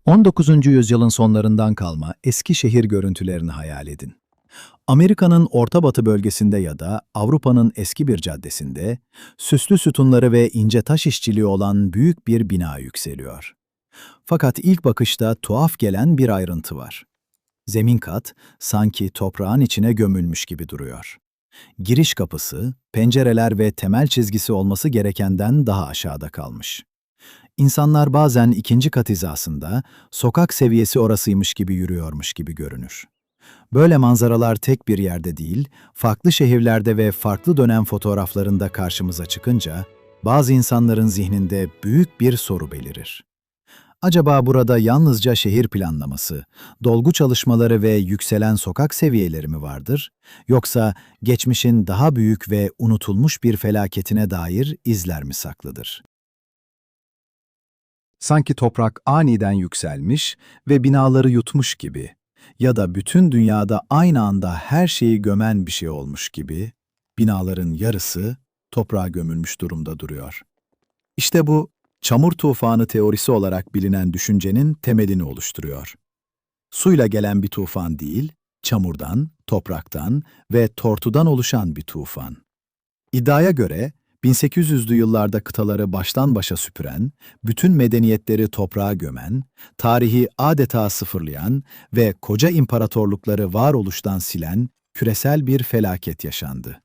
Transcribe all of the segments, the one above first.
19. yüzyılın sonlarından kalma eski şehir görüntülerini hayal edin. Amerika'nın Orta Batı bölgesinde ya da Avrupa'nın eski bir caddesinde süslü sütunları ve ince taş işçiliği olan büyük bir bina yükseliyor. Fakat ilk bakışta tuhaf gelen bir ayrıntı var. Zemin kat sanki toprağın içine gömülmüş gibi duruyor. Giriş kapısı, pencereler ve temel çizgisi olması gerekenden daha aşağıda kalmış. İnsanlar bazen ikinci kat hizasında, sokak seviyesi orasıymış gibi yürüyormuş gibi görünür. Böyle manzaralar tek bir yerde değil, farklı şehirlerde ve farklı dönem fotoğraflarında karşımıza çıkınca, bazı insanların zihninde büyük bir soru belirir. Acaba burada yalnızca şehir planlaması, dolgu çalışmaları ve yükselen sokak seviyeleri mi vardır? Yoksa geçmişin daha büyük ve unutulmuş bir felaketine dair izler mi saklıdır? Sanki toprak aniden yükselmiş ve binaları yutmuş gibi ya da bütün dünyada aynı anda her şeyi gömen bir şey olmuş gibi, binaların yarısı toprağa gömülmüş durumda duruyor. İşte bu, çamur tufanı teorisi olarak bilinen düşüncenin temelini oluşturuyor. Suyla gelen bir tufan değil, çamurdan, topraktan ve tortudan oluşan bir tufan. İddiaya göre 1800'lü yıllarda kıtaları baştan başa süpüren, bütün medeniyetleri toprağa gömen, tarihi adeta sıfırlayan ve koca imparatorlukları varoluştan silen küresel bir felaket yaşandı.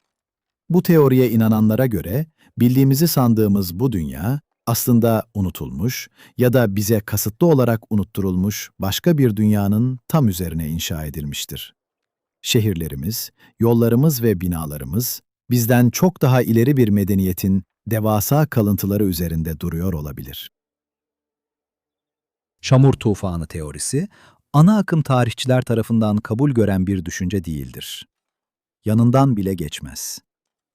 Bu teoriye inananlara göre bildiğimizi sandığımız bu dünya aslında unutulmuş ya da bize kasıtlı olarak unutturulmuş başka bir dünyanın tam üzerine inşa edilmiştir. Şehirlerimiz, yollarımız ve binalarımız bizden çok daha ileri bir medeniyetin devasa kalıntıları üzerinde duruyor olabilir. Çamur tufanı teorisi, ana akım tarihçiler tarafından kabul gören bir düşünce değildir. Yanından bile geçmez.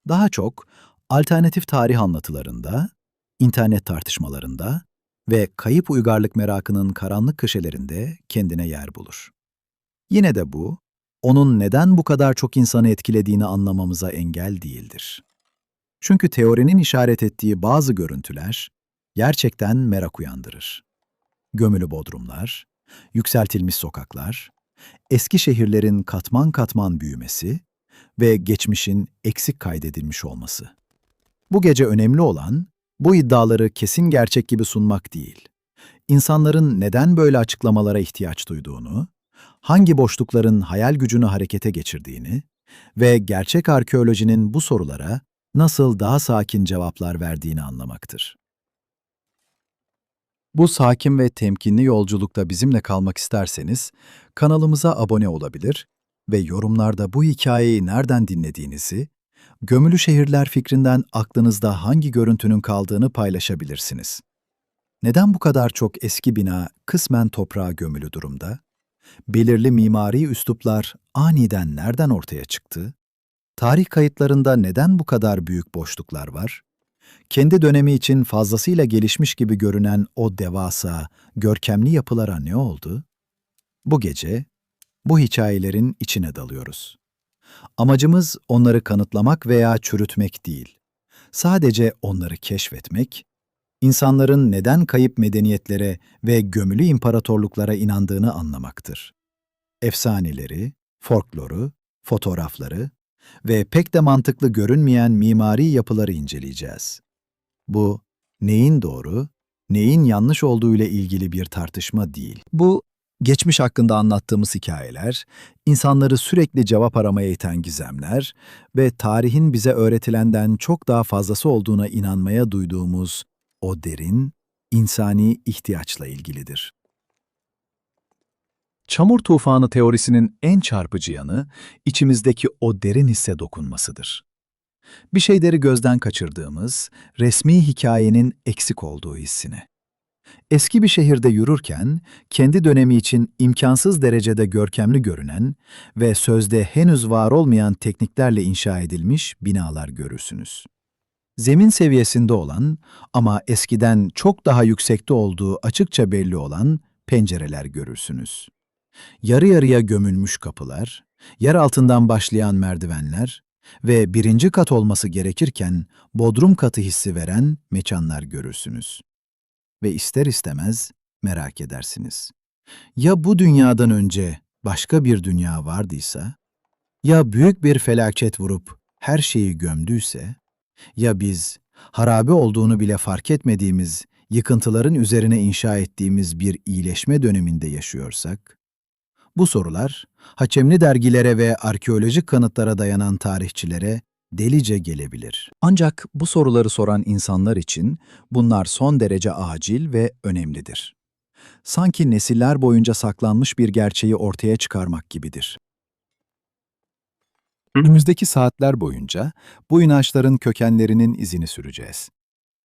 Daha çok, alternatif tarih anlatılarında, internet tartışmalarında ve kayıp uygarlık merakının karanlık köşelerinde kendine yer bulur. Yine de bu, onun neden bu kadar çok insanı etkilediğini anlamamıza engel değildir. Çünkü teorinin işaret ettiği bazı görüntüler gerçekten merak uyandırır. Gömülü bodrumlar, yükseltilmiş sokaklar, eski şehirlerin katman katman büyümesi ve geçmişin eksik kaydedilmiş olması. Bu gece önemli olan, bu iddiaları kesin gerçek gibi sunmak değil. İnsanların neden böyle açıklamalara ihtiyaç duyduğunu, hangi boşlukların hayal gücünü harekete geçirdiğini ve gerçek arkeolojinin bu sorulara nasıl daha sakin cevaplar verdiğini anlamaktır. Bu sakin ve temkinli yolculukta bizimle kalmak isterseniz, kanalımıza abone olabilir ve yorumlarda bu hikayeyi nereden dinlediğinizi, gömülü şehirler fikrinden aklınızda hangi görüntünün kaldığını paylaşabilirsiniz. Neden bu kadar çok eski bina kısmen toprağa gömülü durumda? Belirli mimari üsluplar aniden nereden ortaya çıktı? Tarih kayıtlarında neden bu kadar büyük boşluklar var? Kendi dönemi için fazlasıyla gelişmiş gibi görünen o devasa, görkemli yapılara ne oldu? Bu gece, bu hikayelerin içine dalıyoruz. Amacımız onları kanıtlamak veya çürütmek değil. Sadece onları keşfetmek, insanların neden kayıp medeniyetlere ve gömülü imparatorluklara inandığını anlamaktır. Efsaneleri, folkloru, fotoğrafları ve pek de mantıklı görünmeyen mimari yapıları inceleyeceğiz. Bu, neyin doğru, neyin yanlış olduğu ile ilgili bir tartışma değil. Bu, geçmiş hakkında anlattığımız hikayeler, insanları sürekli cevap aramaya iten gizemler ve tarihin bize öğretilenden çok daha fazlası olduğuna inanmaya duyduğumuz o derin, insani ihtiyaçla ilgilidir. Çamur tufanı teorisinin en çarpıcı yanı, içimizdeki o derin hisse dokunmasıdır. Bir şeyleri gözden kaçırdığımız, resmi hikayenin eksik olduğu hissine. Eski bir şehirde yürürken, kendi dönemi için imkansız derecede görkemli görünen ve sözde henüz var olmayan tekniklerle inşa edilmiş binalar görürsünüz. Zemin seviyesinde olan ama eskiden çok daha yüksekte olduğu açıkça belli olan pencereler görürsünüz. Yarı yarıya gömülmüş kapılar, yer altından başlayan merdivenler ve birinci kat olması gerekirken bodrum katı hissi veren mekanlar görürsünüz. Ve ister istemez merak edersiniz. Ya bu dünyadan önce başka bir dünya vardıysa? Ya büyük bir felaket vurup her şeyi gömdüyse? Ya biz harabe olduğunu bile fark etmediğimiz yıkıntıların üzerine inşa ettiğimiz bir iyileşme döneminde yaşıyorsak? Bu sorular, haçemli dergilere ve arkeolojik kanıtlara dayanan tarihçilere delice gelebilir. Ancak bu soruları soran insanlar için bunlar son derece acil ve önemlidir. Sanki nesiller boyunca saklanmış bir gerçeği ortaya çıkarmak gibidir. Önümüzdeki saatler boyunca bu inançların kökenlerinin izini süreceğiz.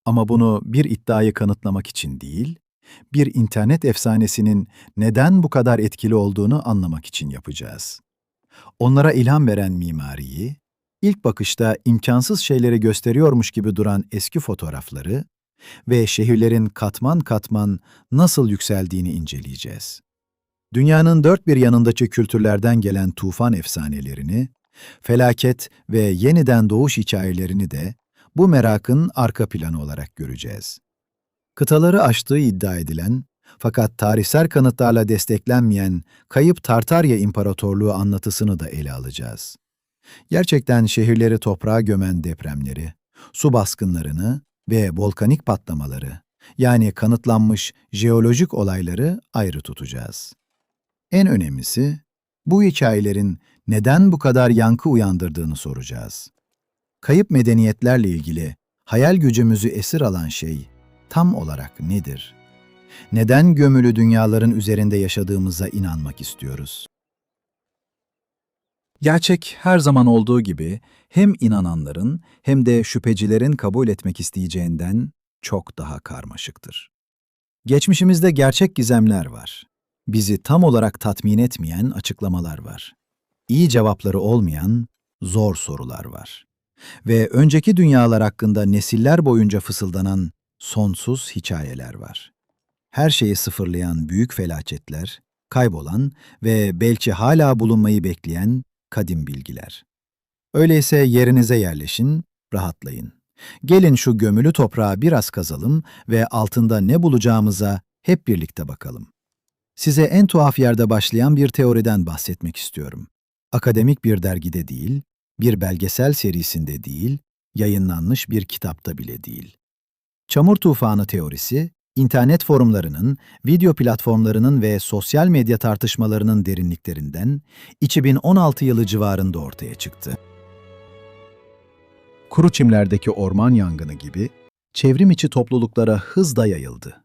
Ama bunu bir iddiayı kanıtlamak için değil, bir internet efsanesinin neden bu kadar etkili olduğunu anlamak için yapacağız. Onlara ilham veren mimariyi, ilk bakışta imkansız şeyleri gösteriyormuş gibi duran eski fotoğrafları ve şehirlerin katman katman nasıl yükseldiğini inceleyeceğiz. Dünyanın dört bir yanındaki kültürlerden gelen tufan efsanelerini, felaket ve yeniden doğuş hikayelerini de bu merakın arka planı olarak göreceğiz. Kıtaları aştığı iddia edilen, fakat tarihsel kanıtlarla desteklenmeyen kayıp Tartarya İmparatorluğu anlatısını da ele alacağız. Gerçekten şehirleri toprağa gömen depremleri, su baskınlarını ve volkanik patlamaları, yani kanıtlanmış jeolojik olayları ayrı tutacağız. En önemlisi, bu hikayelerin neden bu kadar yankı uyandırdığını soracağız. Kayıp medeniyetlerle ilgili hayal gücümüzü esir alan şey tam olarak nedir? Neden gömülü dünyaların üzerinde yaşadığımıza inanmak istiyoruz? Gerçek her zaman olduğu gibi hem inananların hem de şüphecilerin kabul etmek isteyeceğinden çok daha karmaşıktır. Geçmişimizde gerçek gizemler var. Bizi tam olarak tatmin etmeyen açıklamalar var. İyi cevapları olmayan zor sorular var. Ve önceki dünyalar hakkında nesiller boyunca fısıldanan sonsuz hikayeler var. Her şeyi sıfırlayan büyük felaketler, kaybolan ve belki hala bulunmayı bekleyen kadim bilgiler. Öyleyse yerinize yerleşin, rahatlayın. Gelin şu gömülü toprağı biraz kazalım ve altında ne bulacağımıza hep birlikte bakalım. Size en tuhaf yerde başlayan bir teoriden bahsetmek istiyorum. Akademik bir dergide değil, bir belgesel serisinde değil, yayınlanmış bir kitapta bile değil. Çamur tufanı teorisi, internet forumlarının, video platformlarının ve sosyal medya tartışmalarının derinliklerinden 2016 yılı civarında ortaya çıktı. Kuru çimlerdeki orman yangını gibi çevrim içi topluluklara hızla yayıldı.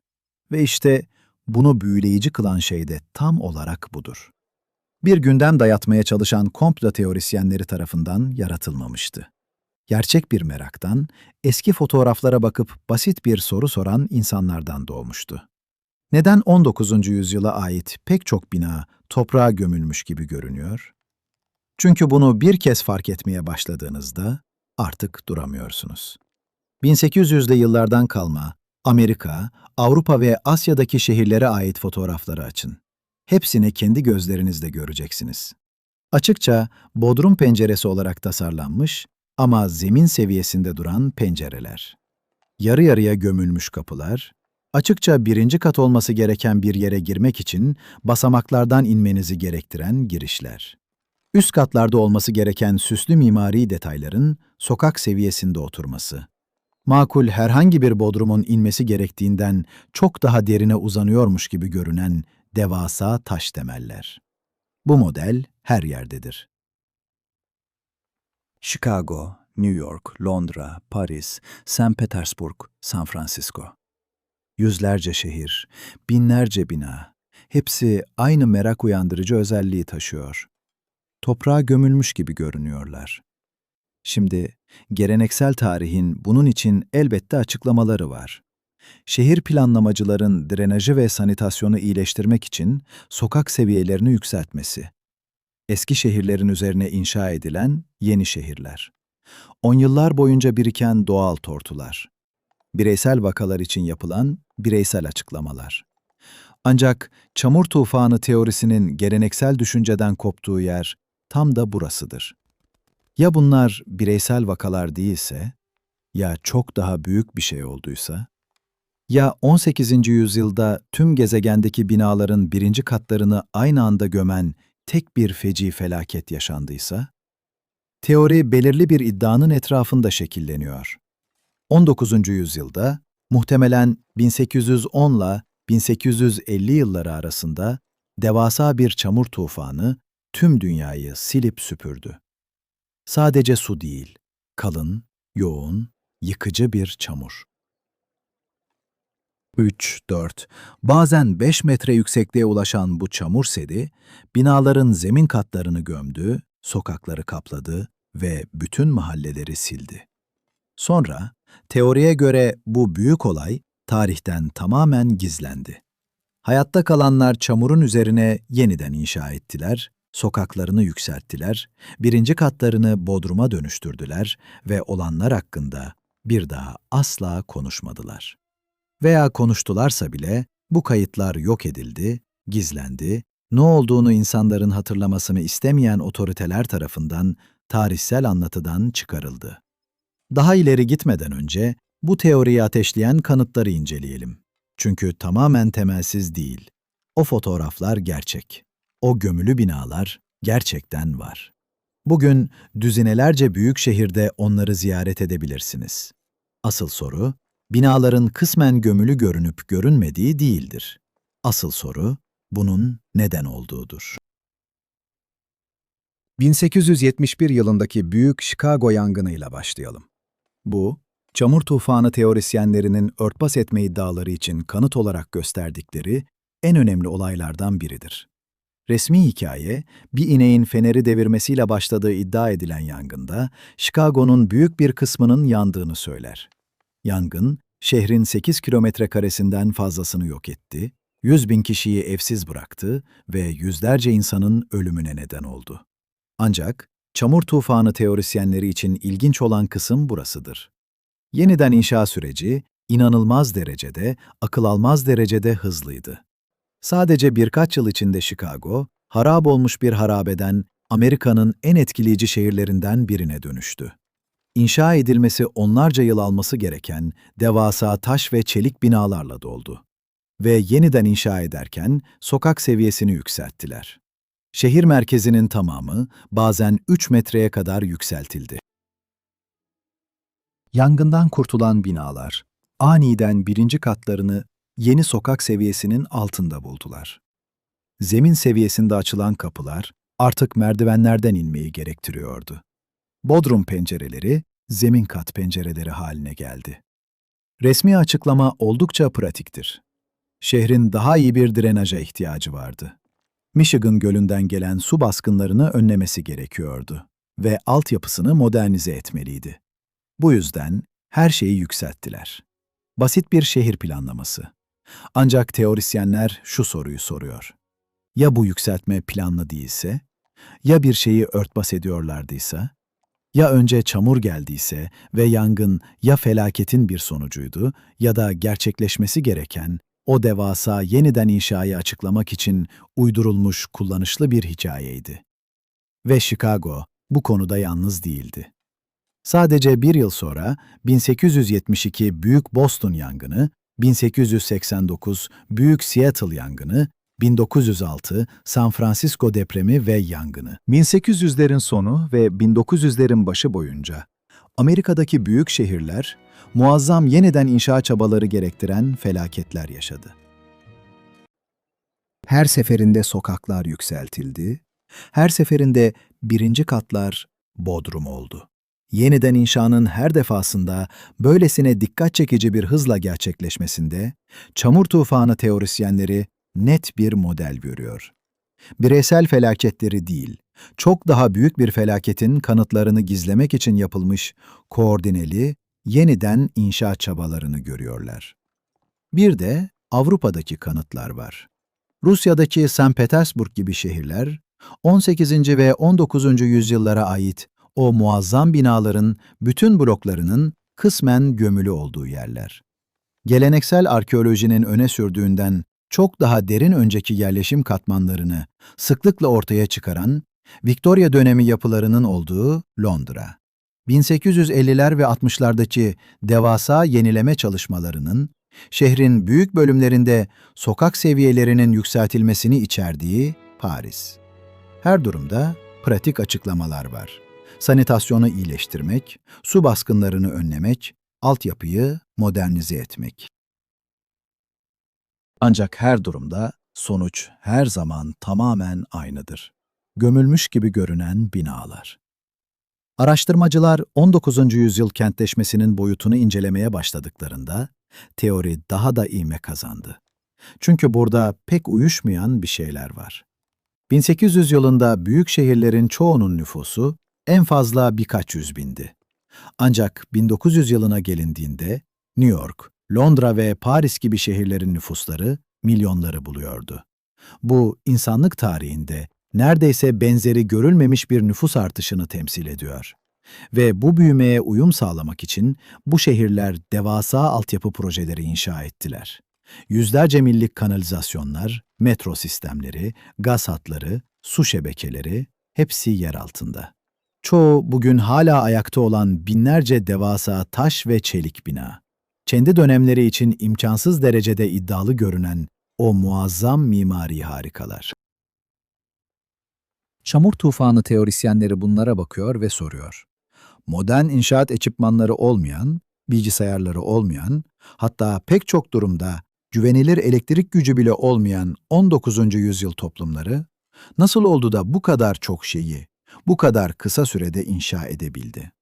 Ve işte bunu büyüleyici kılan şey de tam olarak budur. Bir gündem dayatmaya çalışan komplo teorisyenleri tarafından yaratılmamıştı. Gerçek bir meraktan, eski fotoğraflara bakıp basit bir soru soran insanlardan doğmuştu. Neden 19. yüzyıla ait pek çok bina toprağa gömülmüş gibi görünüyor? Çünkü bunu bir kez fark etmeye başladığınızda artık duramıyorsunuz. 1800'lü yıllardan kalma Amerika, Avrupa ve Asya'daki şehirlere ait fotoğrafları açın. Hepsini kendi gözlerinizle göreceksiniz. Açıkça bodrum penceresi olarak tasarlanmış ama zemin seviyesinde duran pencereler. Yarı yarıya gömülmüş kapılar, açıkça birinci kat olması gereken bir yere girmek için basamaklardan inmenizi gerektiren girişler. Üst katlarda olması gereken süslü mimari detayların sokak seviyesinde oturması. Makul herhangi bir bodrumun inmesi gerektiğinden çok daha derine uzanıyormuş gibi görünen devasa taş temeller. Bu model her yerdedir. Chicago, New York, Londra, Paris, St. Petersburg, San Francisco. Yüzlerce şehir, binlerce bina, hepsi aynı merak uyandırıcı özelliği taşıyor. Toprağa gömülmüş gibi görünüyorlar. Şimdi, geleneksel tarihin bunun için elbette açıklamaları var. Şehir planlamacıların drenajı ve sanitasyonu iyileştirmek için sokak seviyelerini yükseltmesi. Eski şehirlerin üzerine inşa edilen yeni şehirler. 10 yıllar boyunca biriken doğal tortular. Bireysel vakalar için yapılan bireysel açıklamalar. Ancak çamur tufanı teorisinin geleneksel düşünceden koptuğu yer tam da burasıdır. Ya bunlar bireysel vakalar değilse, ya çok daha büyük bir şey olduysa? Ya 18. yüzyılda tüm gezegendeki binaların birinci katlarını aynı anda gömen tek bir feci felaket yaşandıysa? Teori belirli bir iddianın etrafında şekilleniyor. 19. yüzyılda muhtemelen 1810 ile 1850 yılları arasında devasa bir çamur tufanı tüm dünyayı silip süpürdü. Sadece su değil, kalın, yoğun, yıkıcı bir çamur. 3, 4, bazen 5 metre yüksekliğe ulaşan bu çamur seli, binaların zemin katlarını gömdü, sokakları kapladı ve bütün mahalleleri sildi. Sonra, teoriye göre bu büyük olay tarihten tamamen gizlendi. Hayatta kalanlar çamurun üzerine yeniden inşa ettiler, sokaklarını yükselttiler, birinci katlarını bodruma dönüştürdüler ve olanlar hakkında bir daha asla konuşmadılar. Veya konuştularsa bile bu kayıtlar yok edildi, gizlendi, ne olduğunu insanların hatırlamasını istemeyen otoriteler tarafından tarihsel anlatıdan çıkarıldı. Daha ileri gitmeden önce bu teoriyi ateşleyen kanıtları inceleyelim. Çünkü tamamen temelsiz değil. O fotoğraflar gerçek. O gömülü binalar gerçekten var. Bugün düzinelerce büyük şehirde onları ziyaret edebilirsiniz. Asıl soru, binaların kısmen gömülü görünüp görünmediği değildir. Asıl soru, bunun neden olduğudur. 1871 yılındaki Büyük Chicago yangınıyla başlayalım. Bu, çamur tufanı teorisyenlerinin örtbas etme iddiaları için kanıt olarak gösterdikleri en önemli olaylardan biridir. Resmi hikaye, bir ineğin feneri devirmesiyle başladığı iddia edilen yangında, Chicago'nun büyük bir kısmının yandığını söyler. Yangın, şehrin 8 kilometre karesinden fazlasını yok etti, 100.000 kişiyi evsiz bıraktı ve yüzlerce insanın ölümüne neden oldu. Ancak, çamur tufanı teorisyenleri için ilginç olan kısım burasıdır. Yeniden inşa süreci, inanılmaz derecede, akıl almaz derecede hızlıydı. Sadece birkaç yıl içinde Chicago, harap olmuş bir harabeden Amerika'nın en etkileyici şehirlerinden birine dönüştü. İnşa edilmesi onlarca yıl alması gereken devasa taş ve çelik binalarla doldu. Ve yeniden inşa ederken sokak seviyesini yükselttiler. Şehir merkezinin tamamı bazen 3 metreye kadar yükseltildi. Yangından kurtulan binalar, aniden birinci katlarını yeni sokak seviyesinin altında buldular. Zemin seviyesinde açılan kapılar artık merdivenlerden inmeyi gerektiriyordu. Bodrum pencereleri, zemin kat pencereleri haline geldi. Resmi açıklama oldukça pratiktir. Şehrin daha iyi bir drenaja ihtiyacı vardı. Michigan Gölü'nden gelen su baskınlarını önlemesi gerekiyordu ve altyapısını modernize etmeliydi. Bu yüzden her şeyi yükselttiler. Basit bir şehir planlaması. Ancak teorisyenler şu soruyu soruyor. Ya bu yükseltme planlı değilse? Ya bir şeyi örtbas ediyorlardıysa? Ya önce çamur geldiyse ve yangın ya felaketin bir sonucuydu ya da gerçekleşmesi gereken o devasa yeniden inşayı açıklamak için uydurulmuş kullanışlı bir hikayeydi. Ve Chicago bu konuda yalnız değildi. Sadece bir yıl sonra 1872 Büyük Boston yangını, 1889 Büyük Seattle yangını, 1906 San Francisco depremi ve yangını. 1800'lerin sonu ve 1900'lerin başı boyunca Amerika'daki büyük şehirler muazzam yeniden inşa çabaları gerektiren felaketler yaşadı. Her seferinde sokaklar yükseltildi, her seferinde birinci katlar bodrum oldu. Yeniden inşanın her defasında böylesine dikkat çekici bir hızla gerçekleşmesinde, çamur tufanı teorisyenleri net bir model görüyor. Bireysel felaketleri değil, çok daha büyük bir felaketin kanıtlarını gizlemek için yapılmış koordineli, yeniden inşa çabalarını görüyorlar. Bir de Avrupa'daki kanıtlar var. Rusya'daki St. Petersburg gibi şehirler, 18. ve 19. yüzyıllara ait o muazzam binaların bütün bloklarının kısmen gömülü olduğu yerler. Geleneksel arkeolojinin öne sürdüğünden çok daha derin önceki yerleşim katmanlarını sıklıkla ortaya çıkaran Victoria dönemi yapılarının olduğu Londra. 1850'ler ve 60'lardaki devasa yenileme çalışmalarının Şehrin büyük bölümlerinde sokak seviyelerinin yükseltilmesini içerdiği Paris. Her durumda pratik açıklamalar var. Sanitasyonu iyileştirmek, su baskınlarını önlemek, altyapıyı modernize etmek. Ancak her durumda sonuç her zaman tamamen aynıdır. Gömülmüş gibi görünen binalar. Araştırmacılar 19. yüzyıl kentleşmesinin boyutunu incelemeye başladıklarında teori daha da ivme kazandı. Çünkü burada pek uyuşmayan bir şeyler var. 1800 yılında büyük şehirlerin çoğunun nüfusu en fazla birkaç yüz bindi. Ancak 1900 yılına gelindiğinde New York, Londra ve Paris gibi şehirlerin nüfusları milyonları buluyordu. Bu insanlık tarihinde neredeyse benzeri görülmemiş bir nüfus artışını temsil ediyor. Ve bu büyümeye uyum sağlamak için bu şehirler devasa altyapı projeleri inşa ettiler. Yüzlerce millik kanalizasyonlar, metro sistemleri, gaz hatları, su şebekeleri hepsi yer altında. Çoğu bugün hala ayakta olan binlerce devasa taş ve çelik bina. Kendi dönemleri için imkansız derecede iddialı görünen o muazzam mimari harikalar. Çamur tufanı teorisyenleri bunlara bakıyor ve soruyor. Modern inşaat ekipmanları olmayan, bilgisayarları olmayan, hatta pek çok durumda güvenilir elektrik gücü bile olmayan 19. yüzyıl toplumları, nasıl oldu da bu kadar çok şeyi, bu kadar kısa sürede inşa edebildi?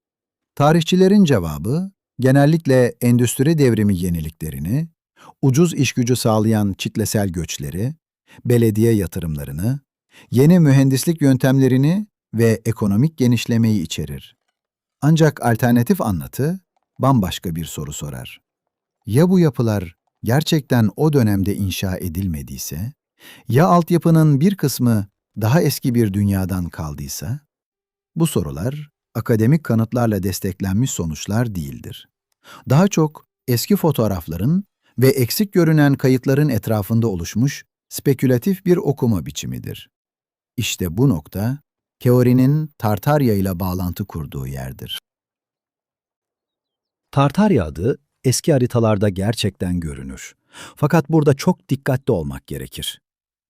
Tarihçilerin cevabı, genellikle endüstri devrimi yeniliklerini, ucuz iş gücü sağlayan kitlesel göçleri, belediye yatırımlarını, yeni mühendislik yöntemlerini ve ekonomik genişlemeyi içerir. Ancak alternatif anlatı bambaşka bir soru sorar. Ya bu yapılar gerçekten o dönemde inşa edilmediyse, ya altyapının bir kısmı daha eski bir dünyadan kaldıysa? Bu sorular akademik kanıtlarla desteklenmiş sonuçlar değildir. Daha çok eski fotoğrafların ve eksik görünen kayıtların etrafında oluşmuş spekülatif bir okuma biçimidir. İşte bu nokta, teorinin Tartarya ile bağlantı kurduğu yerdir. Tartarya adı eski haritalarda gerçekten görünür. Fakat burada çok dikkatli olmak gerekir.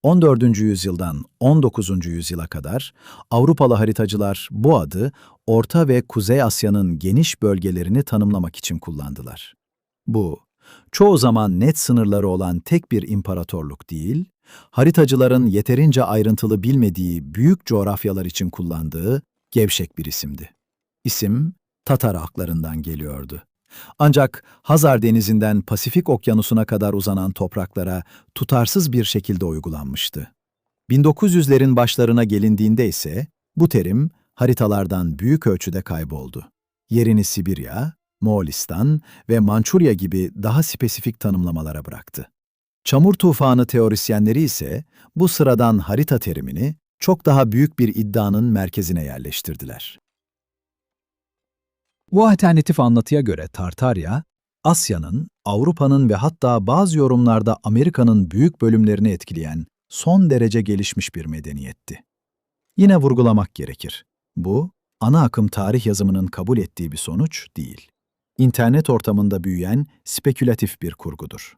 14. yüzyıldan 19. yüzyıla kadar Avrupalı haritacılar bu adı Orta ve Kuzey Asya'nın geniş bölgelerini tanımlamak için kullandılar. Bu, çoğu zaman net sınırları olan tek bir imparatorluk değil, haritacıların yeterince ayrıntılı bilmediği büyük coğrafyalar için kullandığı gevşek bir isimdi. İsim, Tatar halklarından geliyordu. Ancak Hazar Denizi'nden Pasifik Okyanusu'na kadar uzanan topraklara tutarsız bir şekilde uygulanmıştı. 1900'lerin başlarına gelindiğinde ise bu terim haritalardan büyük ölçüde kayboldu. Yerini Sibirya, Moğolistan ve Mançurya gibi daha spesifik tanımlamalara bıraktı. Çamur tufanı teorisyenleri ise bu sıradan harita terimini çok daha büyük bir iddianın merkezine yerleştirdiler. Bu alternatif anlatıya göre Tartarya, Asya'nın, Avrupa'nın ve hatta bazı yorumlarda Amerika'nın büyük bölümlerini etkileyen son derece gelişmiş bir medeniyetti. Yine vurgulamak gerekir. Bu, ana akım tarih yazımının kabul ettiği bir sonuç değil. İnternet ortamında büyüyen spekülatif bir kurgudur.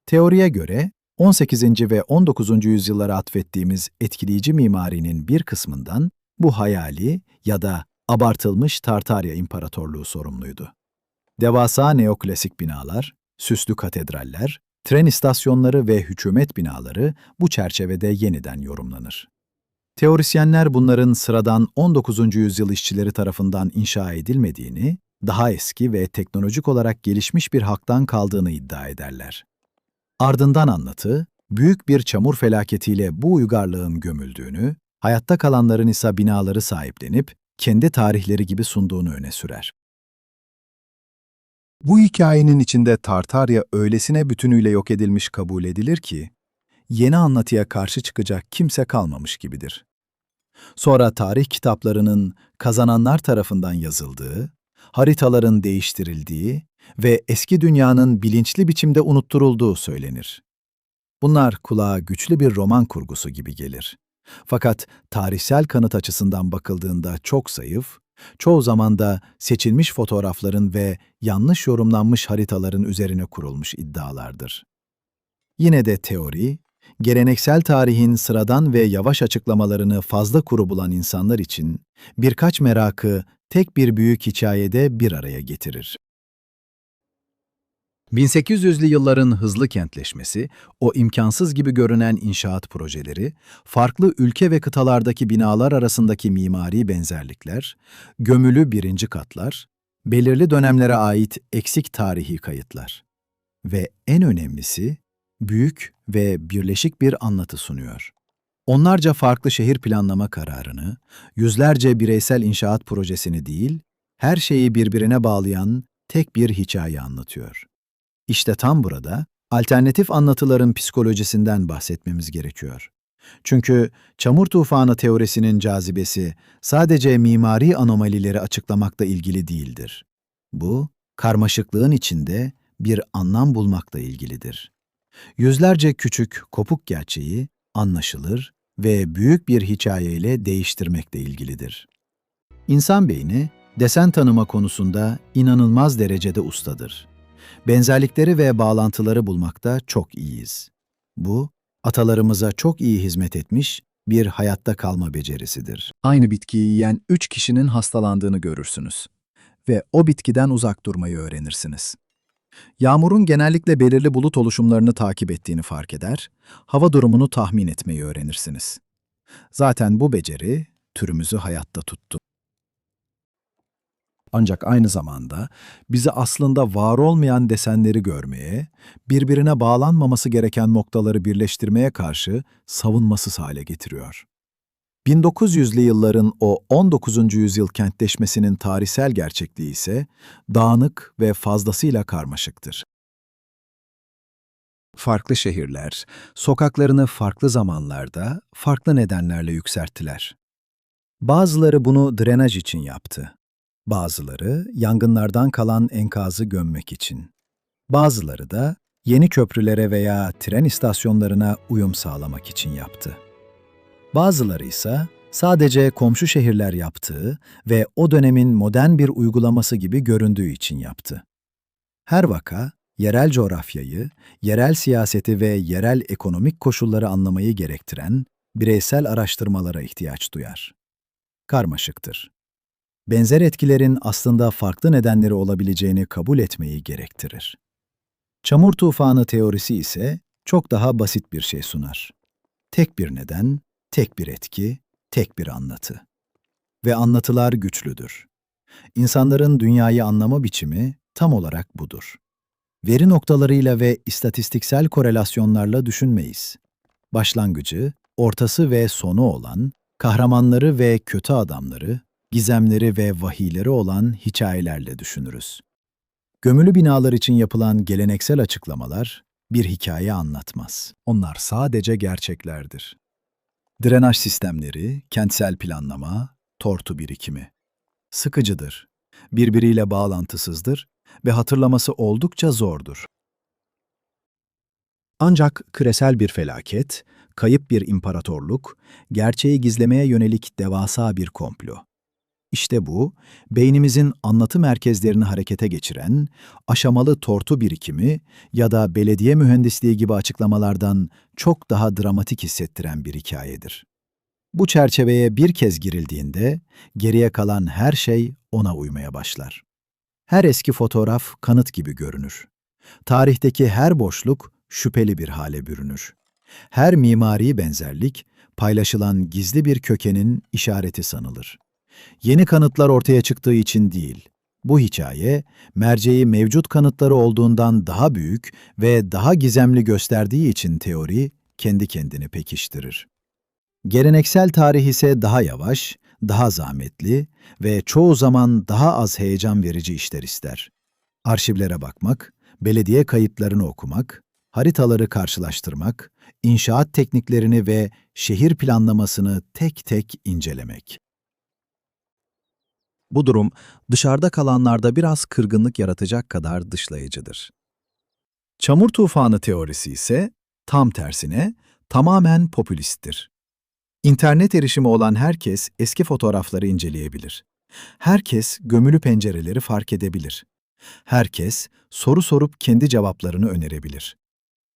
Teoriye göre 18. ve 19. yüzyıllara atfettiğimiz etkileyici mimarinin bir kısmından bu hayali ya da abartılmış Tartarya İmparatorluğu sorumluydu. Devasa neoklasik binalar, süslü katedraller, tren istasyonları ve hükümet binaları bu çerçevede yeniden yorumlanır. Teorisyenler bunların sıradan 19. yüzyıl işçileri tarafından inşa edilmediğini, daha eski ve teknolojik olarak gelişmiş bir halktan kaldığını iddia ederler. Ardından anlatı, büyük bir çamur felaketiyle bu uygarlığın gömüldüğünü, hayatta kalanların ise binaları sahiplenip, kendi tarihleri gibi sunduğunu öne sürer. Bu hikayenin içinde Tartarya öylesine bütünüyle yok edilmiş kabul edilir ki, yeni anlatıya karşı çıkacak kimse kalmamış gibidir. Sonra tarih kitaplarının kazananlar tarafından yazıldığı, haritaların değiştirildiği ve eski dünyanın bilinçli biçimde unutturulduğu söylenir. Bunlar kulağa güçlü bir roman kurgusu gibi gelir. Fakat tarihsel kanıt açısından bakıldığında çok zayıf, Çoğu zaman da seçilmiş fotoğrafların ve yanlış yorumlanmış haritaların üzerine kurulmuş iddialardır. Yine de teori, geleneksel tarihin sıradan ve yavaş açıklamalarını fazla kuru bulan insanlar için birkaç merakı tek bir büyük hikayede bir araya getirir. 1800'lü yılların hızlı kentleşmesi, o imkansız gibi görünen inşaat projeleri, farklı ülke ve kıtalardaki binalar arasındaki mimari benzerlikler, gömülü birinci katlar, belirli dönemlere ait eksik tarihi kayıtlar ve en önemlisi, büyük ve birleşik bir anlatı sunuyor. Onlarca farklı şehir planlama kararını, yüzlerce bireysel inşaat projesini değil, her şeyi birbirine bağlayan tek bir hikaye anlatıyor. İşte tam burada alternatif anlatıların psikolojisinden bahsetmemiz gerekiyor. Çünkü çamur tufanı teorisinin cazibesi sadece mimari anomalileri açıklamakla ilgili değildir. Bu, karmaşıklığın içinde bir anlam bulmakla ilgilidir. Yüzlerce küçük, kopuk gerçeği anlaşılır ve büyük bir hikayeyle değiştirmekle ilgilidir. İnsan beyni, desen tanıma konusunda inanılmaz derecede ustadır. Benzerlikleri ve bağlantıları bulmakta çok iyiyiz. Bu, atalarımıza çok iyi hizmet etmiş bir hayatta kalma becerisidir. Aynı bitkiyi yiyen 3 kişinin hastalandığını görürsünüz ve o bitkiden uzak durmayı öğrenirsiniz. Yağmurun genellikle belirli bulut oluşumlarını takip ettiğini fark eder, hava durumunu tahmin etmeyi öğrenirsiniz. Zaten bu beceri türümüzü hayatta tuttu. Ancak aynı zamanda bizi aslında var olmayan desenleri görmeye, birbirine bağlanmaması gereken noktaları birleştirmeye karşı savunmasız hale getiriyor. 1900'lü yılların o 19. yüzyıl kentleşmesinin tarihsel gerçekliği ise dağınık ve fazlasıyla karmaşıktır. Farklı şehirler, sokaklarını farklı zamanlarda, farklı nedenlerle yükselttiler. Bazıları bunu drenaj için yaptı. Bazıları yangınlardan kalan enkazı gömmek için. Bazıları da yeni köprülere veya tren istasyonlarına uyum sağlamak için yaptı. Bazıları ise sadece komşu şehirler yaptığı ve o dönemin modern bir uygulaması gibi göründüğü için yaptı. Her vaka, yerel coğrafyayı, yerel siyaseti ve yerel ekonomik koşulları anlamayı gerektiren bireysel araştırmalara ihtiyaç duyar. Karmaşıktır. Benzer etkilerin aslında farklı nedenleri olabileceğini kabul etmeyi gerektirir. Çamur tufanı teorisi ise çok daha basit bir şey sunar. Tek bir neden, tek bir etki, tek bir anlatı. Ve anlatılar güçlüdür. İnsanların dünyayı anlama biçimi tam olarak budur. Veri noktalarıyla ve istatistiksel korelasyonlarla düşünmeyiz. Başlangıcı, ortası ve sonu olan, kahramanları ve kötü adamları, gizemleri ve vahiyleri olan hikayelerle düşünürüz. Gömülü binalar için yapılan geleneksel açıklamalar bir hikaye anlatmaz. Onlar sadece gerçeklerdir. Drenaj sistemleri, kentsel planlama, tortu birikimi. Sıkıcıdır, birbiriyle bağlantısızdır ve hatırlaması oldukça zordur. Ancak küresel bir felaket, kayıp bir imparatorluk, gerçeği gizlemeye yönelik devasa bir komplo. İşte bu, beynimizin anlatı merkezlerini harekete geçiren, aşamalı tortu birikimi ya da belediye mühendisliği gibi açıklamalardan çok daha dramatik hissettiren bir hikayedir. Bu çerçeveye bir kez girildiğinde, geriye kalan her şey ona uymaya başlar. Her eski fotoğraf kanıt gibi görünür. Tarihteki her boşluk şüpheli bir hale bürünür. Her mimari benzerlik, paylaşılan gizli bir kökenin işareti sanılır. Yeni kanıtlar ortaya çıktığı için değil, bu hikaye, merceği mevcut kanıtları olduğundan daha büyük ve daha gizemli gösterdiği için teori kendi kendini pekiştirir. Geleneksel tarih ise daha yavaş, daha zahmetli ve çoğu zaman daha az heyecan verici işler ister. Arşivlere bakmak, belediye kayıtlarını okumak, haritaları karşılaştırmak, inşaat tekniklerini ve şehir planlamasını tek tek incelemek. Bu durum, dışarıda kalanlarda biraz kırgınlık yaratacak kadar dışlayıcıdır. Çamur tufanı teorisi ise tam tersine tamamen popülisttir. İnternet erişimi olan herkes eski fotoğrafları inceleyebilir. Herkes gömülü pencereleri fark edebilir. Herkes soru sorup kendi cevaplarını önerebilir.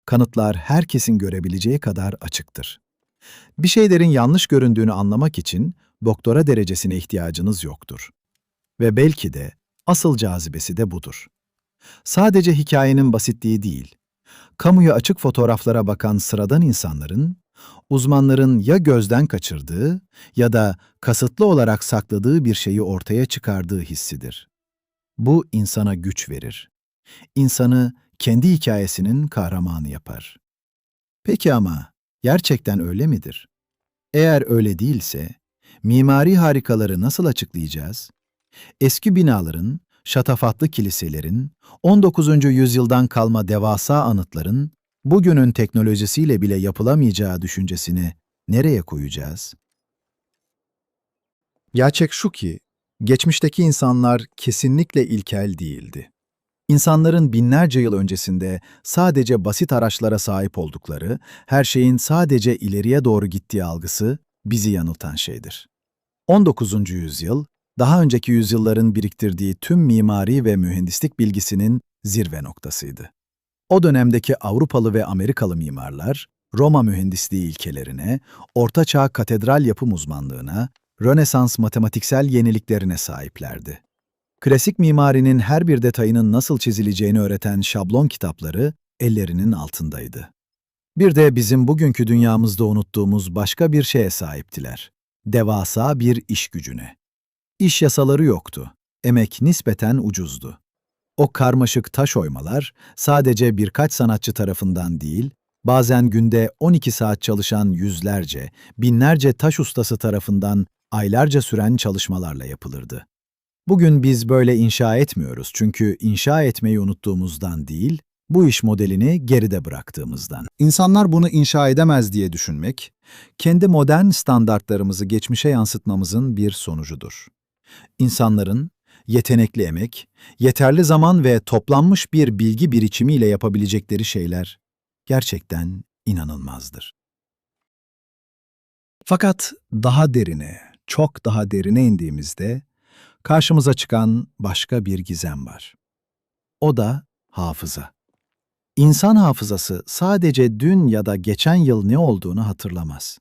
Kanıtlar herkesin görebileceği kadar açıktır. Bir şeylerin yanlış göründüğünü anlamak için doktora derecesine ihtiyacınız yoktur. Ve belki de asıl cazibesi de budur. Sadece hikayenin basitliği değil, kamuya açık fotoğraflara bakan sıradan insanların, uzmanların ya gözden kaçırdığı ya da kasıtlı olarak sakladığı bir şeyi ortaya çıkardığı hissidir. Bu insana güç verir. İnsanı kendi hikayesinin kahramanı yapar. Peki ama gerçekten öyle midir? Eğer öyle değilse, mimari harikaları nasıl açıklayacağız? Eski binaların, şatafatlı kiliselerin, 19. yüzyıldan kalma devasa anıtların, bugünün teknolojisiyle bile yapılamayacağı düşüncesini nereye koyacağız? Gerçek şu ki, geçmişteki insanlar kesinlikle ilkel değildi. İnsanların binlerce yıl öncesinde sadece basit araçlara sahip oldukları, her şeyin sadece ileriye doğru gittiği algısı bizi yanıltan şeydir. 19. yüzyıl, daha önceki yüzyılların biriktirdiği tüm mimari ve mühendislik bilgisinin zirve noktasıydı. O dönemdeki Avrupalı ve Amerikalı mimarlar, Roma mühendisliği ilkelerine, Orta Çağ katedral yapım uzmanlığına, Rönesans matematiksel yeniliklerine sahiplerdi. Klasik mimarinin her bir detayının nasıl çizileceğini öğreten şablon kitapları ellerinin altındaydı. Bir de bizim bugünkü dünyamızda unuttuğumuz başka bir şeye sahiptiler. Devasa bir iş gücüne. İş yasaları yoktu. Emek nispeten ucuzdu. O karmaşık taş oymalar sadece birkaç sanatçı tarafından değil, bazen günde 12 saat çalışan yüzlerce, binlerce taş ustası tarafından aylarca süren çalışmalarla yapılırdı. Bugün biz böyle inşa etmiyoruz çünkü inşa etmeyi unuttuğumuzdan değil, bu iş modelini geride bıraktığımızdan. İnsanlar bunu inşa edemez diye düşünmek, kendi modern standartlarımızı geçmişe yansıtmamızın bir sonucudur. İnsanların yetenekli emek, yeterli zaman ve toplanmış bir bilgi birikimiyle yapabilecekleri şeyler gerçekten inanılmazdır. Fakat daha derine, çok daha derine indiğimizde karşımıza çıkan başka bir gizem var. O da hafıza. İnsan hafızası sadece dün ya da geçen yıl ne olduğunu hatırlamaz.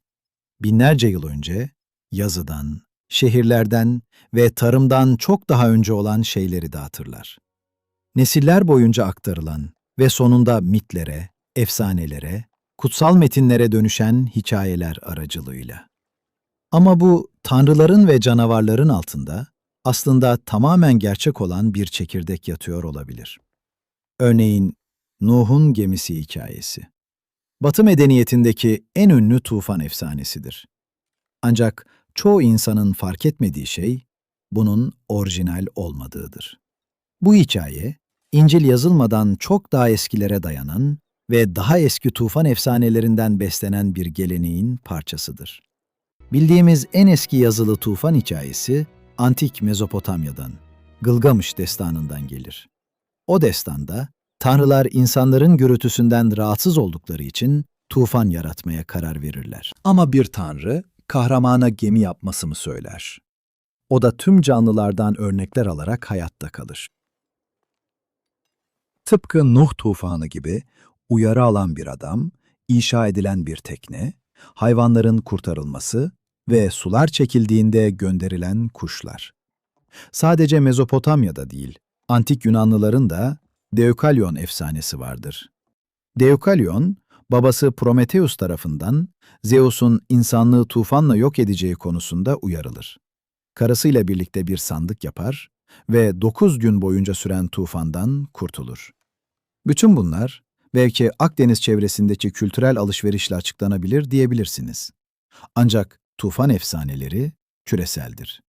Binlerce yıl önce yazıdan, şehirlerden ve tarımdan çok daha önce olan şeyleri de hatırlar. Nesiller boyunca aktarılan ve sonunda mitlere, efsanelere, kutsal metinlere dönüşen hikayeler aracılığıyla. Ama bu tanrıların ve canavarların altında aslında tamamen gerçek olan bir çekirdek yatıyor olabilir. Örneğin Nuh'un gemisi hikayesi. Batı medeniyetindeki en ünlü tufan efsanesidir. Ancak çoğu insanın fark etmediği şey, bunun orijinal olmadığıdır. Bu hikaye, İncil yazılmadan çok daha eskilere dayanan ve daha eski tufan efsanelerinden beslenen bir geleneğin parçasıdır. Bildiğimiz en eski yazılı tufan hikayesi, Antik Mezopotamya'dan, Gılgamış destanından gelir. O destanda, tanrılar insanların gürültüsünden rahatsız oldukları için tufan yaratmaya karar verirler. Ama bir tanrı, kahramana gemi yapması mı söyler? O da tüm canlılardan örnekler alarak hayatta kalır. Tıpkı Nuh tufanı gibi uyarı alan bir adam, inşa edilen bir tekne, hayvanların kurtarılması ve sular çekildiğinde gönderilen kuşlar. Sadece Mezopotamya'da değil, antik Yunanlıların da Deukalyon efsanesi vardır. Deukalyon, babası Prometheus tarafından Zeus'un insanlığı tufanla yok edeceği konusunda uyarılır. Karısıyla birlikte bir sandık yapar ve 9 gün boyunca süren tufandan kurtulur. Bütün bunlar, belki Akdeniz çevresindeki kültürel alışverişle açıklanabilir diyebilirsiniz. Ancak tufan efsaneleri küreseldir.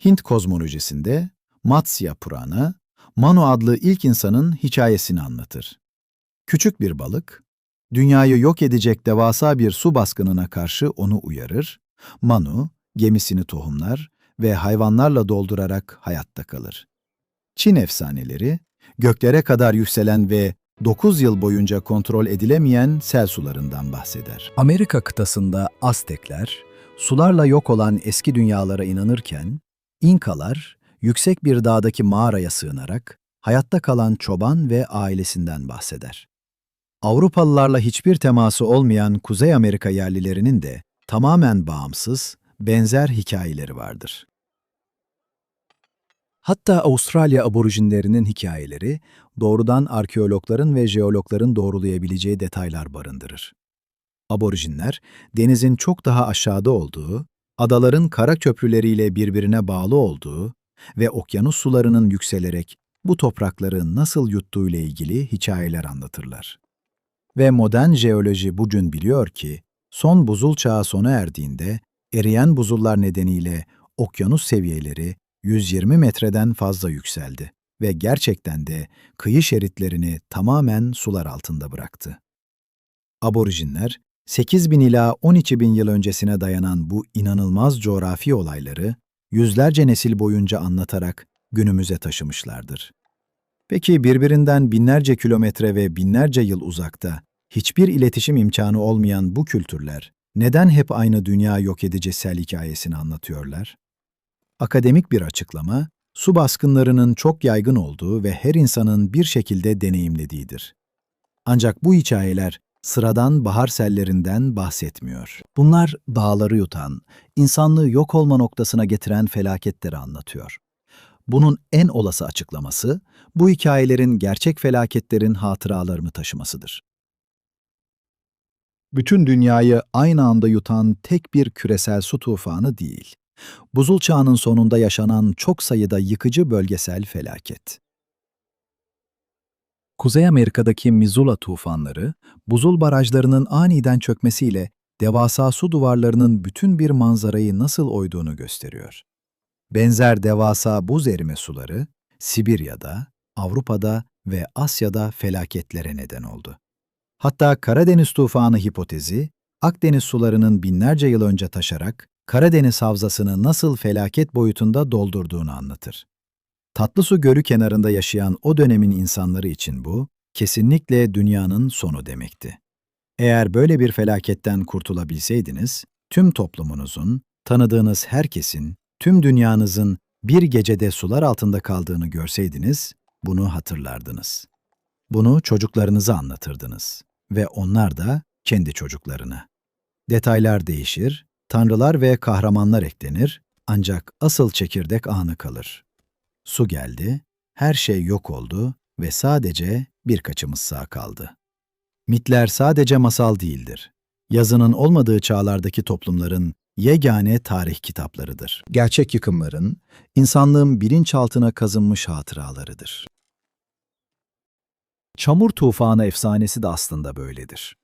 Hint kozmolojisinde Matsya Purana, Manu adlı ilk insanın hikayesini anlatır. Küçük bir balık, dünyayı yok edecek devasa bir su baskınına karşı onu uyarır. Manu, gemisini tohumlar ve hayvanlarla doldurarak hayatta kalır. Çin efsaneleri, göklere kadar yükselen ve 9 yıl boyunca kontrol edilemeyen sel sularından bahseder. Amerika kıtasında Aztekler, sularla yok olan eski dünyalara inanırken, İnkalar, yüksek bir dağdaki mağaraya sığınarak hayatta kalan çoban ve ailesinden bahseder. Avrupalılarla hiçbir teması olmayan Kuzey Amerika yerlilerinin de tamamen bağımsız, benzer hikayeleri vardır. Hatta Avustralya aborjinlerinin hikayeleri doğrudan arkeologların ve jeologların doğrulayabileceği detaylar barındırır. Aborjinler, denizin çok daha aşağıda olduğu, adaların kara köprüleriyle birbirine bağlı olduğu ve okyanus sularının yükselerek bu toprakları nasıl yuttuğuyla ilgili hikayeler anlatırlar. Ve modern jeoloji bugün biliyor ki, son buzul çağı sona erdiğinde eriyen buzullar nedeniyle okyanus seviyeleri 120 metreden fazla yükseldi ve gerçekten de kıyı şeritlerini tamamen sular altında bıraktı. Aborjinler, 8.000 ila 12.000 yıl öncesine dayanan bu inanılmaz coğrafi olayları yüzlerce nesil boyunca anlatarak günümüze taşımışlardır. Peki birbirinden binlerce kilometre ve binlerce yıl uzakta, hiçbir iletişim imkanı olmayan bu kültürler neden hep aynı dünya yok edici sel hikayesini anlatıyorlar? Akademik bir açıklama, su baskınlarının çok yaygın olduğu ve her insanın bir şekilde deneyimlediğidir. Ancak bu hikayeler sıradan bahar sellerinden bahsetmiyor. Bunlar dağları yutan, insanlığı yok olma noktasına getiren felaketleri anlatıyor. Bunun en olası açıklaması, bu hikayelerin gerçek felaketlerin hatıralarını taşımasıdır. Bütün dünyayı aynı anda yutan tek bir küresel su tufanı değil, buzul çağının sonunda yaşanan çok sayıda yıkıcı bölgesel felaket. Kuzey Amerika'daki Missoula tufanları, buzul barajlarının aniden çökmesiyle devasa su duvarlarının bütün bir manzarayı nasıl oyduğunu gösteriyor. Benzer devasa buz erime suları, Sibirya'da, Avrupa'da ve Asya'da felaketlere neden oldu. Hatta Karadeniz tufanı hipotezi, Akdeniz sularının binlerce yıl önce taşarak Karadeniz havzasını nasıl felaket boyutunda doldurduğunu anlatır. Tatlısu Gölü kenarında yaşayan o dönemin insanları için bu, kesinlikle dünyanın sonu demekti. Eğer böyle bir felaketten kurtulabilseydiniz, tüm toplumunuzun, tanıdığınız herkesin, tüm dünyanızın bir gecede sular altında kaldığını görseydiniz, bunu hatırlardınız. Bunu çocuklarınıza anlatırdınız ve onlar da kendi çocuklarına. Detaylar değişir, tanrılar ve kahramanlar eklenir, ancak asıl çekirdek anı kalır. Su geldi, her şey yok oldu ve sadece birkaçımız sağ kaldı. Mitler sadece masal değildir. Yazının olmadığı çağlardaki toplumların yegane tarih kitaplarıdır. Gerçek yıkımların, insanlığın bilinçaltına kazınmış hatıralarıdır. Çamur tufanı efsanesi de aslında böyledir.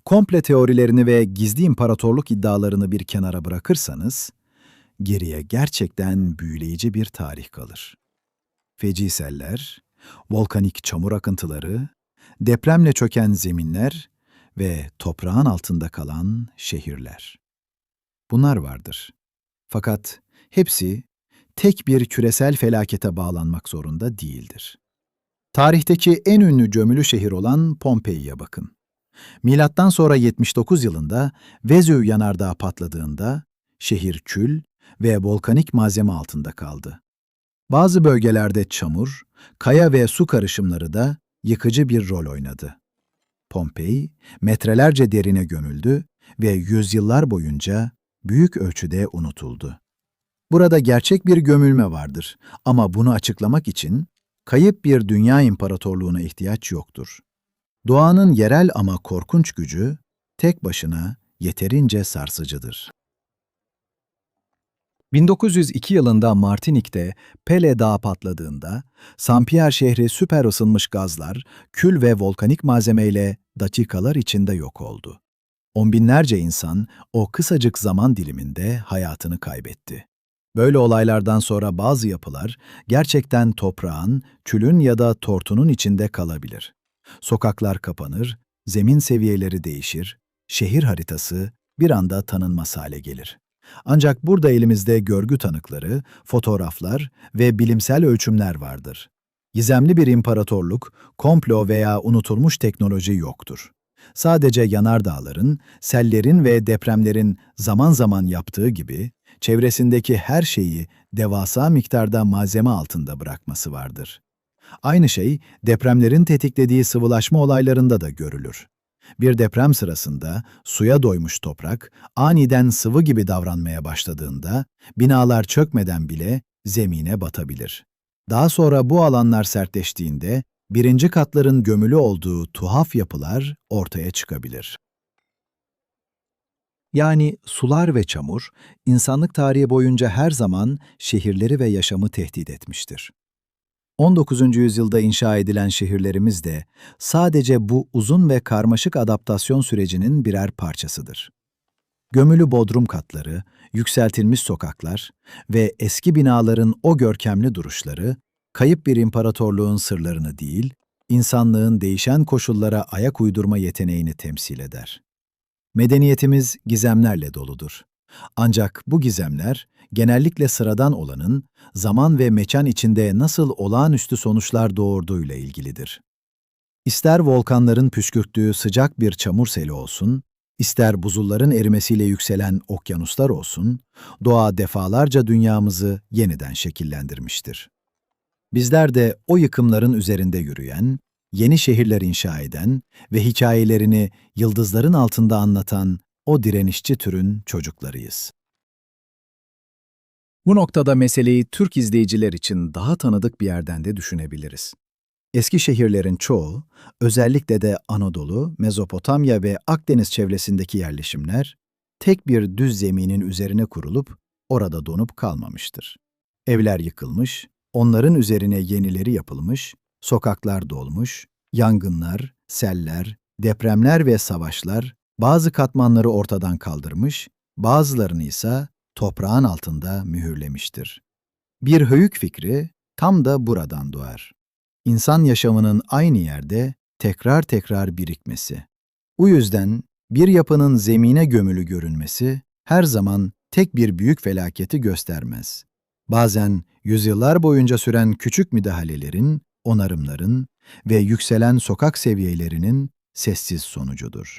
Komple teorilerini ve gizli imparatorluk iddialarını bir kenara bırakırsanız, geriye gerçekten büyüleyici bir tarih kalır. Feci seller, volkanik çamur akıntıları, depremle çöken zeminler ve toprağın altında kalan şehirler. Bunlar vardır. Fakat hepsi tek bir küresel felakete bağlanmak zorunda değildir. Tarihteki en ünlü gömülü şehir olan Pompei'ye bakın. Milattan sonra 79 yılında Vezüv yanardağı patladığında şehir kül ve volkanik malzeme altında kaldı. Bazı bölgelerde çamur, kaya ve su karışımları da yıkıcı bir rol oynadı. Pompei, metrelerce derine gömüldü ve yüzyıllar boyunca büyük ölçüde unutuldu. Burada gerçek bir gömülme vardır ama bunu açıklamak için kayıp bir dünya imparatorluğuna ihtiyaç yoktur. Doğanın yerel ama korkunç gücü tek başına yeterince sarsıcıdır. 1902 yılında Martinik'te Pele Dağı patladığında, Saint-Pierre şehri süper ısınmış gazlar, kül ve volkanik malzemeyle dakikalar içinde yok oldu. On binlerce insan o kısacık zaman diliminde hayatını kaybetti. Böyle olaylardan sonra bazı yapılar gerçekten toprağın, külün ya da tortunun içinde kalabilir. Sokaklar kapanır, zemin seviyeleri değişir, şehir haritası bir anda tanınmaz hale gelir. Ancak burada elimizde görgü tanıkları, fotoğraflar ve bilimsel ölçümler vardır. Gizemli bir imparatorluk, komplo veya unutulmuş teknoloji yoktur. Sadece yanardağların, sellerin ve depremlerin zaman zaman yaptığı gibi çevresindeki her şeyi devasa miktarda malzeme altında bırakması vardır. Aynı şey depremlerin tetiklediği sıvılaşma olaylarında da görülür. Bir deprem sırasında suya doymuş toprak aniden sıvı gibi davranmaya başladığında binalar çökmeden bile zemine batabilir. Daha sonra bu alanlar sertleştiğinde birinci katların gömülü olduğu tuhaf yapılar ortaya çıkabilir. Yani sular ve çamur, insanlık tarihi boyunca her zaman şehirleri ve yaşamı tehdit etmiştir. 19. yüzyılda inşa edilen şehirlerimiz de sadece bu uzun ve karmaşık adaptasyon sürecinin birer parçasıdır. Gömülü bodrum katları, yükseltilmiş sokaklar ve eski binaların o görkemli duruşları, kayıp bir imparatorluğun sırlarını değil, insanlığın değişen koşullara ayak uydurma yeteneğini temsil eder. Medeniyetimiz gizemlerle doludur. Ancak bu gizemler, genellikle sıradan olanın, zaman ve mekan içinde nasıl olağanüstü sonuçlar doğurduğuyla ilgilidir. İster volkanların püskürttüğü sıcak bir çamur seli olsun, ister buzulların erimesiyle yükselen okyanuslar olsun, doğa defalarca dünyamızı yeniden şekillendirmiştir. Bizler de o yıkımların üzerinde yürüyen, yeni şehirler inşa eden ve hikayelerini yıldızların altında anlatan o direnişçi türün çocuklarıyız. Bu noktada meseleyi Türk izleyiciler için daha tanıdık bir yerden de düşünebiliriz. Eski şehirlerin çoğu, özellikle de Anadolu, Mezopotamya ve Akdeniz çevresindeki yerleşimler, tek bir düz zeminin üzerine kurulup orada donup kalmamıştır. Evler yıkılmış, onların üzerine yenileri yapılmış, sokaklar dolmuş, yangınlar, seller, depremler ve savaşlar bazı katmanları ortadan kaldırmış, bazılarını ise toprağın altında mühürlemiştir. Bir höyük fikri tam da buradan doğar. İnsan yaşamının aynı yerde tekrar tekrar birikmesi. Bu yüzden bir yapının zemine gömülü görünmesi her zaman tek bir büyük felaketi göstermez. Bazen yüzyıllar boyunca süren küçük müdahalelerin, onarımların ve yükselen sokak seviyelerinin sessiz sonucudur.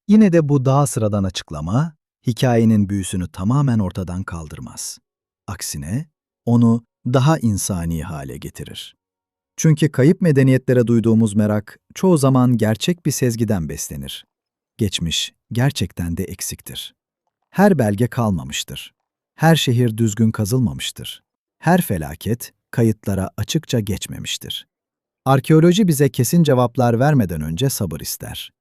Yine de bu daha sıradan açıklama, hikayenin büyüsünü tamamen ortadan kaldırmaz. Aksine, onu daha insani hale getirir. Çünkü kayıp medeniyetlere duyduğumuz merak çoğu zaman gerçek bir sezgiden beslenir. Geçmiş gerçekten de eksiktir. Her belge kalmamıştır. Her şehir düzgün kazılmamıştır. Her felaket kayıtlara açıkça geçmemiştir. Arkeoloji bize kesin cevaplar vermeden önce sabır ister.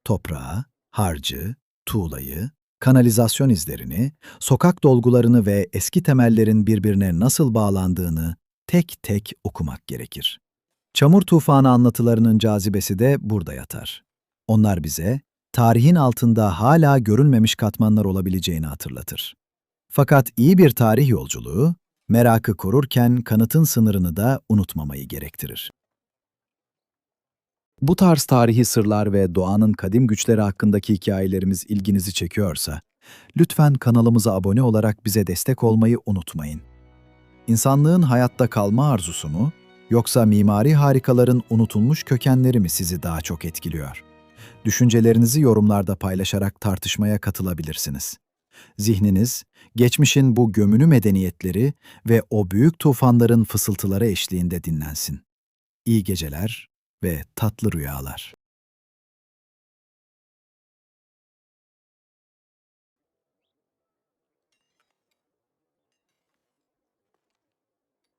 Toprağı, harcı, tuğlayı, kanalizasyon izlerini, sokak dolgularını ve eski temellerin birbirine nasıl bağlandığını tek tek okumak gerekir. Çamur tufanı anlatılarının cazibesi de burada yatar. Onlar bize, tarihin altında hala görülmemiş katmanlar olabileceğini hatırlatır. Fakat iyi bir tarih yolculuğu, merakı korurken kanıtın sınırını da unutmamayı gerektirir. Bu tarz tarihi sırlar ve doğanın kadim güçleri hakkındaki hikayelerimiz ilginizi çekiyorsa, lütfen kanalımıza abone olarak bize destek olmayı unutmayın. İnsanlığın hayatta kalma arzusu mu, yoksa mimari harikaların unutulmuş kökenleri mi sizi daha çok etkiliyor? Düşüncelerinizi yorumlarda paylaşarak tartışmaya katılabilirsiniz. Zihniniz, geçmişin bu gömülü medeniyetleri ve o büyük tufanların fısıltıları eşliğinde dinlensin. İyi geceler ve tatlı rüyalar.